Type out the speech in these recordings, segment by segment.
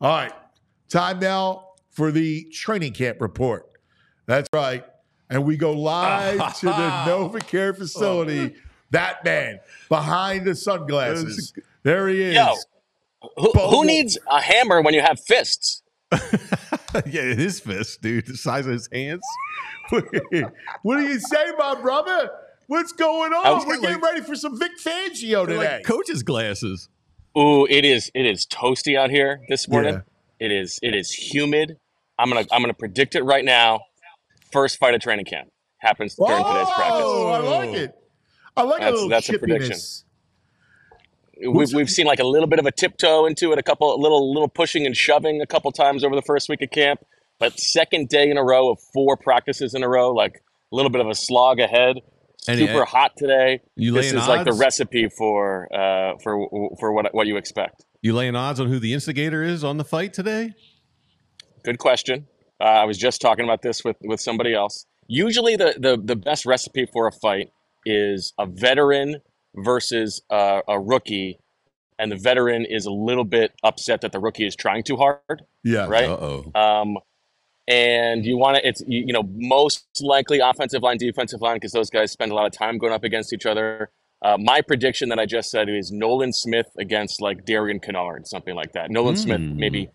All right. Time now for the training camp report. That's right. And we go live to the NovaCare facility. That man behind the sunglasses. There he is. Yo, who needs a hammer when you have fists? Yeah, his fists, dude. The size of his hands. What do you say, my brother? What's going on? We're getting ready for some Vic Fangio today. Like coach's glasses. Ooh, it is toasty out here this morning. Yeah. It is humid. I'm gonna predict it right now. First fight of training camp happens during today's practice. Oh, I like it. I like that's a prediction. We've seen like a little bit of a tiptoe into it, a little pushing and shoving a couple times over the first week of camp, but second day in a row of 4 practices in a row, like a little bit of a slog ahead. Super hot today. This is like the recipe for what you expect. You laying odds on who the instigator is on the fight today? Good question. I was just talking about this with somebody else. Usually the best recipe for a fight is a veteran versus a rookie, and the veteran is a little bit upset that the rookie is trying too hard. Yeah. Right. And you want to, it's most likely offensive line, defensive line, because those guys spend a lot of time going up against each other. My prediction that I just said is Nolan Smith against like Darian Kennard, something like that. Nolan Smith maybe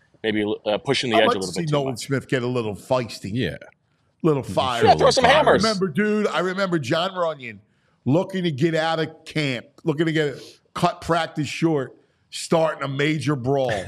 pushing the edge a little bit. Nolan Smith get a little feisty, little fire. Yeah, throw some hammers. I remember John Runyon looking to get out of camp, looking to get cut practice short, starting a major brawl.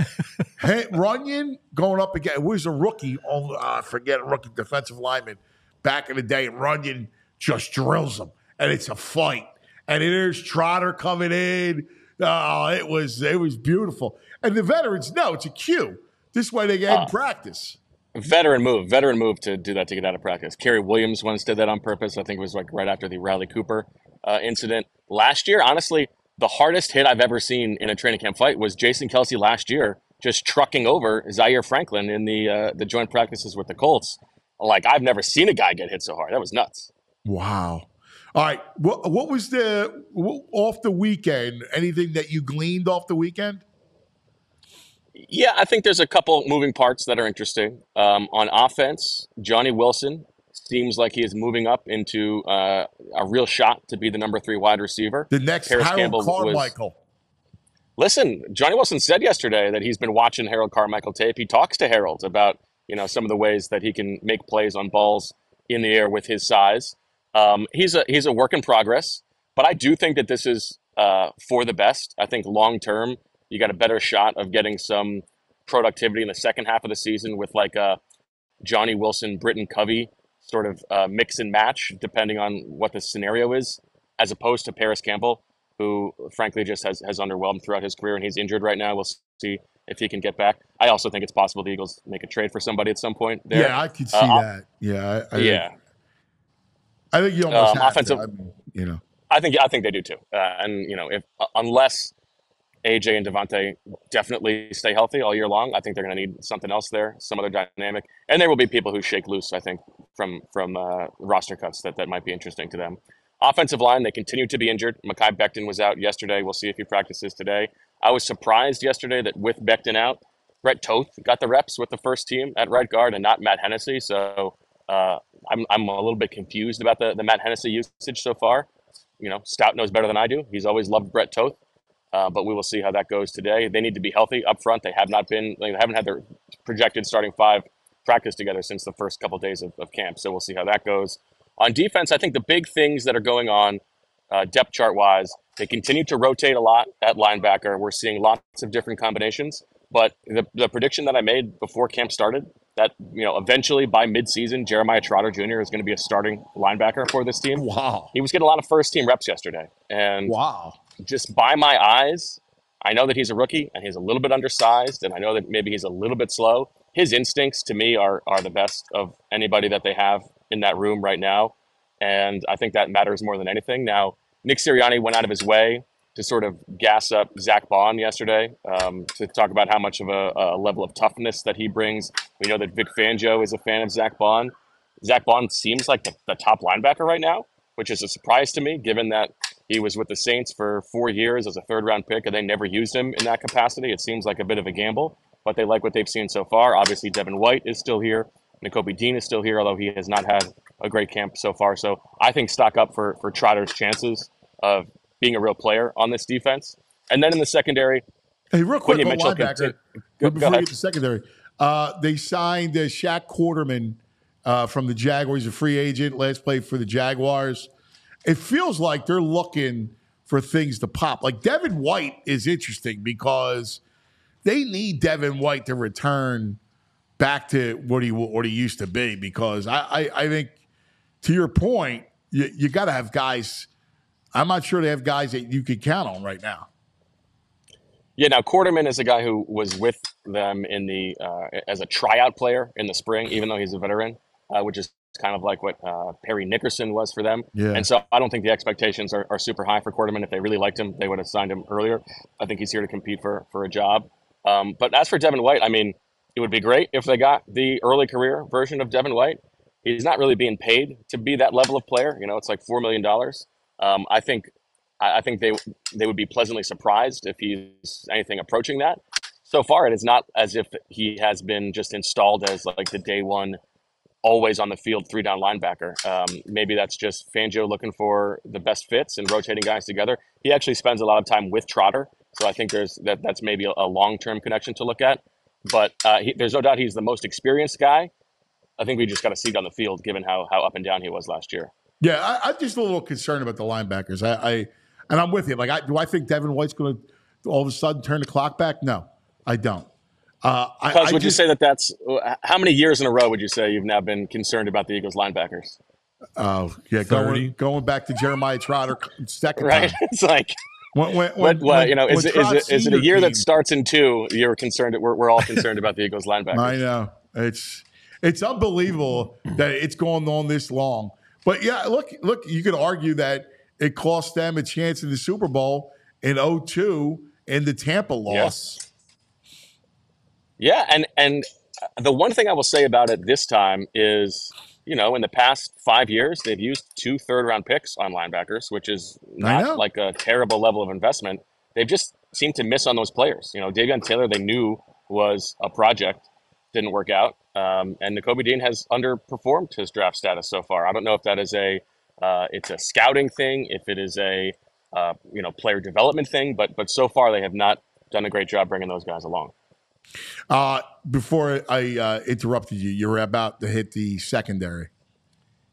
Runyon going up again. It was a rookie. I forget, a rookie defensive lineman back in the day. And Runyon just drills him, and it's a fight. And there's Trotter coming in. It was beautiful. And the veterans know it's a cue. This way they get in practice. Veteran move to do that, to get out of practice. Kerry Williams once did that on purpose. I think it was like right after the Riley Cooper incident last year. Honestly, the hardest hit I've ever seen in a training camp fight was Jason Kelce last year, just trucking over Zaire Franklin in the joint practices with the Colts. Like, I've never seen a guy get hit so hard. That was nuts. Wow. All right. What was off the weekend? Anything that you gleaned off the weekend? Yeah, I think there's a couple moving parts that are interesting. On offense, Johnny Wilson seems like he is moving up into a real shot to be the number 3 wide receiver. The next Harold Carmichael. Listen, Johnny Wilson said yesterday that he's been watching Harold Carmichael tape. He talks to Harold about some of the ways that he can make plays on balls in the air with his size. He's a work in progress, but I do think that this is for the best. I think long term, you got a better shot of getting some productivity in the second half of the season with like a Johnny Wilson, Britton Covey sort of mix and match, depending on what the scenario is, as opposed to Paris Campbell, who frankly just has underwhelmed throughout his career, and he's injured right now. We'll see if he can get back. I also think it's possible the Eagles make a trade for somebody at some point there. Yeah, I could see that. Yeah. I think you almost have offensive, to. I think they do too. If unless AJ and Devontae definitely stay healthy all year long, I think they're going to need something else there, some other dynamic. And there will be people who shake loose, I think, from roster cuts that might be interesting to them. Offensive line, they continue to be injured. Mekhi Becton was out yesterday. We'll see if he practices today. I was surprised yesterday that with Becton out, Brett Toth got the reps with the first team at right guard and not Matt Hennessy. So I'm a little bit confused about the Matt Hennessy usage so far. Stout knows better than I do. He's always loved Brett Toth. But we will see how that goes today. They need to be healthy up front. They haven't had their projected starting 5 practice together since the first couple of days of camp. So we'll see how that goes. On defense, I think the big things that are going on depth chart wise, they continue to rotate a lot at linebacker. We're seeing lots of different combinations. But the prediction that I made before camp started, that eventually by midseason, Jeremiah Trotter Jr. is going to be a starting linebacker for this team. Wow. He was getting a lot of first team reps yesterday. And wow. Just by my eyes, I know that he's a rookie and he's a little bit undersized, and I know that maybe he's a little bit slow. His instincts, to me, are the best of anybody that they have in that room right now, and I think that matters more than anything. Now, Nick Sirianni went out of his way to sort of gas up Zach Bond yesterday to talk about how much of a level of toughness that he brings. We know that Vic Fangio is a fan of Zach Bond. Zach Bond seems like the top linebacker right now, which is a surprise to me, given that he was with the Saints for 4 years as a third-round pick, and they never used him in that capacity. It seems like a bit of a gamble. but they like what they've seen so far. Obviously, Devin White is still here. Nakobe Dean is still here, although he has not had a great camp so far. So I think stock up for Trotter's chances of being a real player on this defense. And then in the secondary, hey, real quick, Quinyon Mitchell linebacker, go before we ahead. get to secondary, they signed Shaq Quarterman from the Jaguars, a free agent, last played for the Jaguars. It feels like they're looking for things to pop. Like Devin White is interesting because they need Devin White to return back to what he used to be, because I think, to your point, you got to have guys. I'm not sure they have guys that you could count on right now. Yeah, now Quarterman is a guy who was with them in the as a tryout player in the spring, even though he's a veteran, which is kind of like what Perry Nickerson was for them. Yeah. And so I don't think the expectations are super high for Quarterman. If they really liked him, they would have signed him earlier. I think he's here to compete for a job. But as for Devin White, I mean, it would be great if they got the early career version of Devin White. He's not really being paid to be that level of player. You know, it's like $4 million. I think they would be pleasantly surprised if he's anything approaching that. So far, it is not as if he has been just installed as like the day one, always on the field 3-down linebacker. Maybe that's just Fangio looking for the best fits and rotating guys together. He actually spends a lot of time with Trotter, so I think that's maybe a long-term connection to look at. But there's no doubt he's the most experienced guy. I think we just got to see it on the field, given how up and down he was last year. Yeah, I'm just a little concerned about the linebackers. And I'm with you. Like, do I think Devin White's going to all of a sudden turn the clock back? No, I don't. Would you say that's how many years in a row would you say you've now been concerned about the Eagles linebackers? Oh, yeah, going back to Jeremiah Trotter second right? time. It's like is it a year that starts in 2? You're concerned that we're all concerned about the Eagles linebackers. I know it's unbelievable that it's going on this long. But yeah, look, you could argue that it cost them a chance in the Super Bowl in 2002 in the Tampa loss. Yeah, and the one thing I will say about it this time is, you know, in the past 5 years, they've used 2 third-round picks on linebackers, which is not like a terrible level of investment. They've just seemed to miss on those players. You know, Davion Taylor, they knew was a project, didn't work out. And Nakobe Dean has underperformed his draft status so far. I don't know if that is it's a scouting thing, if it is a player development thing, but so far they have not done a great job bringing those guys along. Before I interrupted you, you were about to hit the secondary.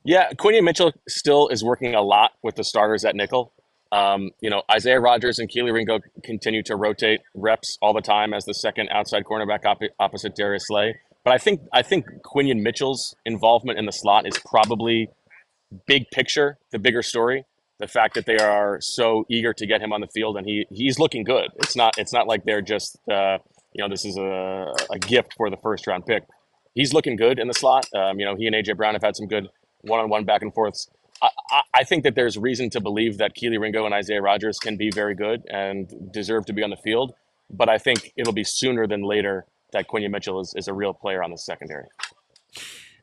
Yeah, Quinyon Mitchell still is working a lot with the starters at nickel. Isaiah Rodgers and Keely Ringo continue to rotate reps all the time as the second outside cornerback opposite Darius Slay. But I think Quinyon Mitchell's involvement in the slot is probably big picture, the bigger story. The fact that they are so eager to get him on the field, and he's looking good. It's not like they're just this is a gift for the first round pick. He's looking good in the slot. He and AJ Brown have had some good one-on-one back and forths. I think that there's reason to believe that Keely Ringo and Isaiah Rodgers can be very good and deserve to be on the field. But I think it'll be sooner than later that Quinyon Mitchell is a real player on the secondary.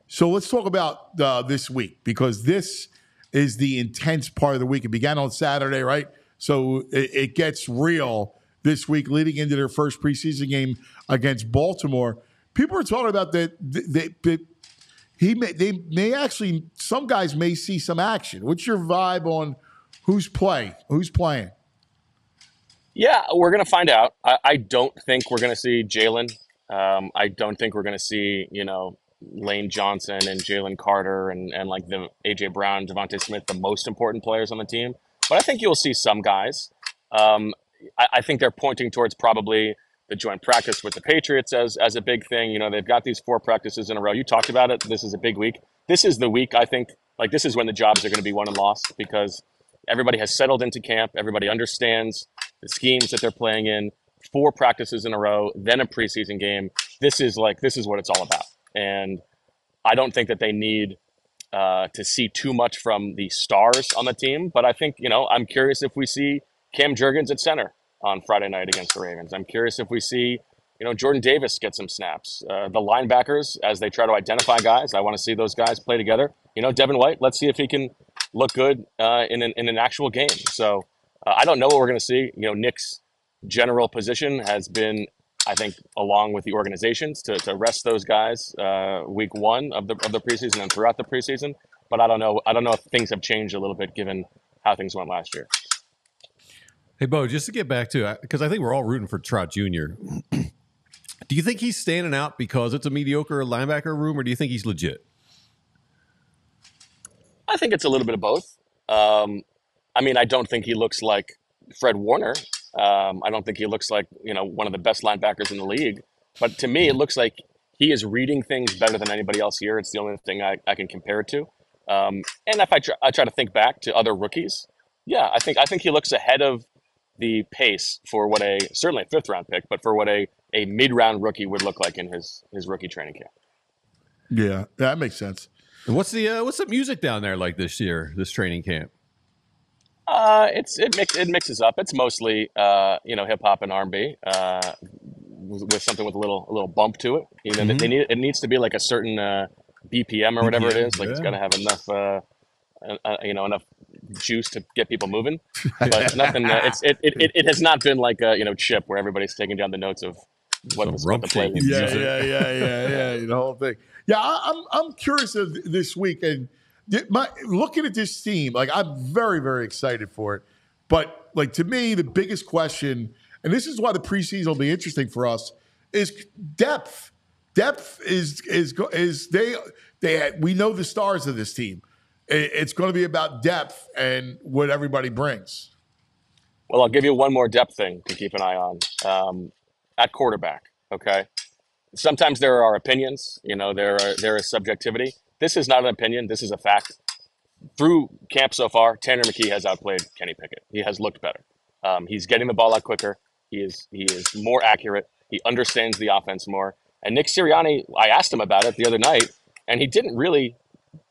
So let's talk about this week, because this is the intense part of the week. It began on Saturday, right? So it gets real this week leading into their first preseason game against Baltimore. People are talking about that they may actually, some guys may see some action. What's your vibe on who's playing? Yeah, we're going to find out. I don't think we're going to see Jalen. I don't think we're going to see, Lane Johnson and Jalen Carter and like the AJ Brown, Devontae Smith, the most important players on the team. But I think you'll see some guys. I think they're pointing towards probably the joint practice with the Patriots as a big thing. They've got these 4 practices in a row. You talked about it. This is a big week. This is the week, I think, like this is when the jobs are going to be won and lost, because everybody has settled into camp. Everybody understands the schemes that they're playing in. 4 practices in a row, then a preseason game. This is what it's all about. And I don't think that they need to see too much from the stars on the team. But I think, I'm curious if we see Cam Jurgens at center on Friday night against the Ravens. I'm curious if we see, Jordan Davis get some snaps. The linebackers, as they try to identify guys, I want to see those guys play together. Devin White, let's see if he can look good in an actual game. So I don't know what we're going to see. Nick's general position has been I think along with the organizations to rest those guys week one of the preseason and throughout the preseason. But I don't know if things have changed a little bit given how things went last year. Hey, Bo, just to get back to, because I think we're all rooting for Trot Jr. Do you think he's standing out because it's a mediocre linebacker room, or do you think he's legit? I think it's a little bit of both. I mean, I don't think he looks like Fred Warner. I don't think he looks like, one of the best linebackers in the league. But to me, it looks like he is reading things better than anybody else here. It's the only thing I can compare it to. And if I try to think back to other rookies, yeah, I think he looks ahead of the pace for what certainly a fifth-round pick, but for what a mid-round rookie would look like in his rookie training camp. Yeah, that makes sense. And what's the music down there like this year, this training camp? It mixes up. It's mostly hip hop and R&B with something with a little bump to it. It needs to be like a certain BPM or whatever it is. Like it's got to have enough enough juice to get people moving. But nothing. It has not been like Chip where everybody's taking down the notes of what the play is. Yeah. The whole thing. Yeah, I'm curious of this week and. Looking at this team, like I'm very, very excited for it. But like to me, the biggest question, and this is why the preseason will be interesting for us, is depth. Depth is we know the stars of this team. It's going to be about depth and what everybody brings. Well, I'll give you one more depth thing to keep an eye on at quarterback. Okay, sometimes there are opinions. There is subjectivity. This is not an opinion. This is a fact. Through camp so far, Tanner McKee has outplayed Kenny Pickett. He has looked better. He's getting the ball out quicker. He is more accurate. He understands the offense more. And Nick Sirianni, I asked him about it the other night, and he didn't really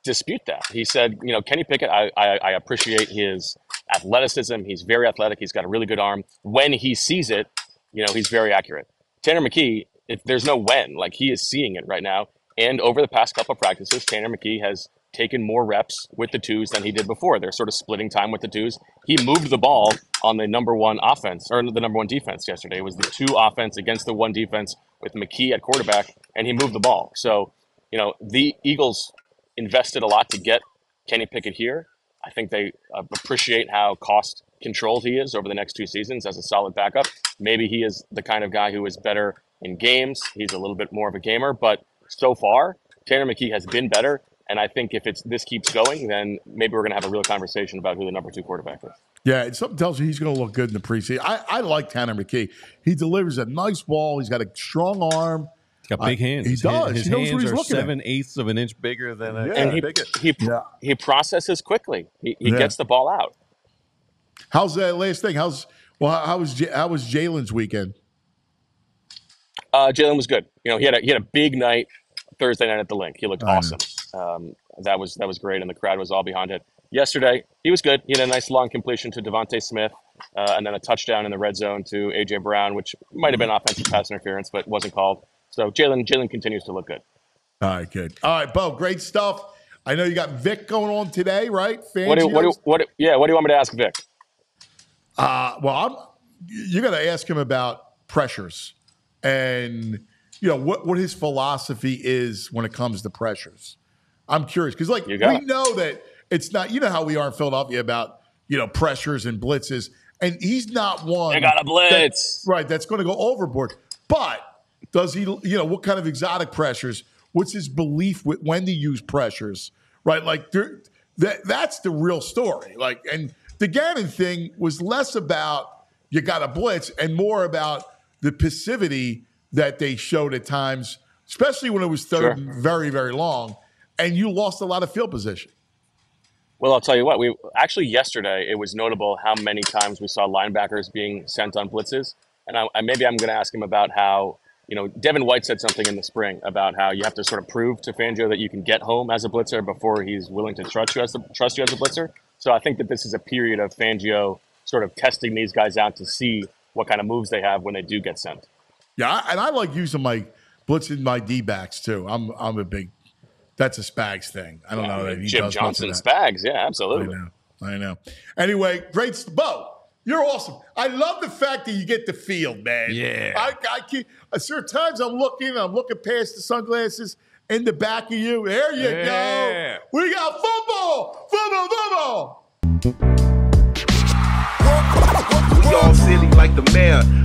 dispute that. He said, Kenny Pickett, I appreciate his athleticism. He's very athletic. He's got a really good arm. When he sees it, he's very accurate. Tanner McKee, there's no when. Like, he is seeing it right now. And over the past couple of practices, Tanner McKee has taken more reps with the twos than he did before. They're sort of splitting time with the twos. He moved the ball on the number one offense, or the number one defense yesterday. It was the two offense against the one defense with McKee at quarterback, and he moved the ball. So, the Eagles invested a lot to get Kenny Pickett here. I think they appreciate how cost controlled he is over the next two seasons as a solid backup. Maybe he is the kind of guy who is better in games. He's a little bit more of a gamer, but so far, Tanner McKee has been better, and I think if this keeps going, then maybe we're going to have a real conversation about who the number two quarterback is. Yeah, something tells me he's going to look good in the preseason. I like Tanner McKee. He delivers a nice ball. He's got a strong arm. He's got big hands. He does. His he knows hands what he's are looking 7/8 of an inch bigger than a and he processes quickly. He gets the ball out. How's that last thing? How was Jalen's weekend? Jalen was good. He had a big night Thursday night at the Link. He looked awesome. That was great, and the crowd was all behind it. Yesterday, he was good. He had a nice long completion to Devontae Smith, and then a touchdown in the red zone to A.J. Brown, which might have been offensive pass interference, but wasn't called. So Jalen continues to look good. All right, good. All right, Bo, great stuff. I know you got Vic going on today, right? What do you want me to ask Vic? You're going to ask him about pressures and what his philosophy is when it comes to pressures. I'm curious because we know that it's not. You know how we are in Philadelphia about pressures and blitzes, and he's not one. They got a blitz, that's going to go overboard. But does he? What kind of exotic pressures? What's his belief with when to use pressures? Right, that's the real story. And the Gannon thing was less about you got a blitz and more about the passivity that they showed at times, especially when it was third and very, very long, and you lost a lot of field position. Well, I'll tell you what. Yesterday it was notable how many times we saw linebackers being sent on blitzes, and maybe I'm going to ask him about how Devin White said something in the spring about how you have to sort of prove to Fangio that you can get home as a blitzer before he's willing to trust you as a blitzer. So I think that this is a period of Fangio sort of testing these guys out to see what kind of moves they have when they do get sent. Yeah, and I like using my blitzing my D-backs too. I'm a big. That's a Spags thing. I don't know that he Jim does Johnson Spags. Yeah, absolutely. I know. Anyway, great, Bo. You're awesome. I love the fact that you get the field, man. Yeah. I can't. Certain times I'm looking past the sunglasses in the back of you. There you go. We got football. We all silly like the mayor.